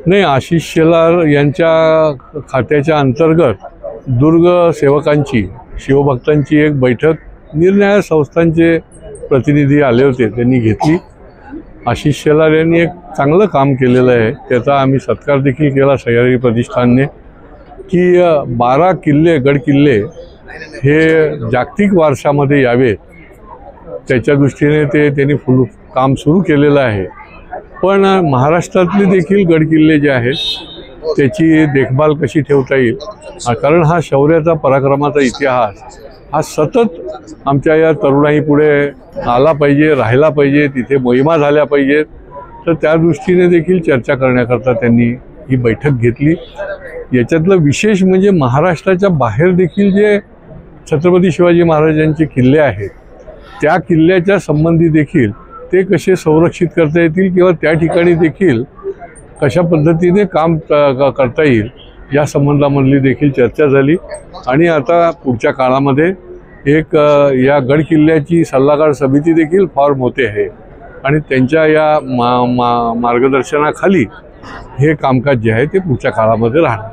नाही, आशिष शेलार यांच्या खात्याच्या अंतर्गत दुर्ग सेवकांची, शिवभक्तांची एक बैठक निरनिराळ्या संस्थांचे प्रतिनिधी आले होते, त्यांनी घेतली। आशिष शेलार यांनी एक चांगलं काम केलेलं आहे, त्याचा आम्ही सत्कार देखील केला सह्याद्री प्रतिष्ठानने, की 12 किल्ले, गड किल्ले हे जागतिक वारशामध्ये यावेत, त्याच्या दृष्टीने त्यांनी काम सुरू केलेलं आहे। पण महाराष्ट्रातले देखील गड किल्ले जे आहेत त्याची देखभाल कशी ठेवता येईल, कारण हा शौर्याचा, पराक्रमाचा इतिहास हा सतत आमच्या या तरुणाई पुढे आला पाहिजे, राहिला पाहिजे, तिथे मोहिमा झाल्या पाहिजेत, तर त्या दृष्टीने देखील चर्चा करण्याकरता त्यांनी ही बैठक घेतली। याच्यातलं विशेष म्हणजे महाराष्ट्राच्या बाहेर देखील जे छत्रपती शिवाजी महाराजांचे किल्ले आहेत त्या किल्ल्याच्या संबंधी देखील ते कसे संरक्षित करता येतील किंवा त्या ठिकाणी देखील कशा पद्धतीने काम करता येईल या संबंधामधली देखील चर्चा झाली। आणि आता पुढच्या काळामध्ये एक या गड किल्ल्याची सल्लागार समिती देखील फॉर्म होते आहे आणि त्यांच्या या मार्गदर्शनाखाली हे कामकाज जे आहे ते पुढच्या काळामध्ये राहणार।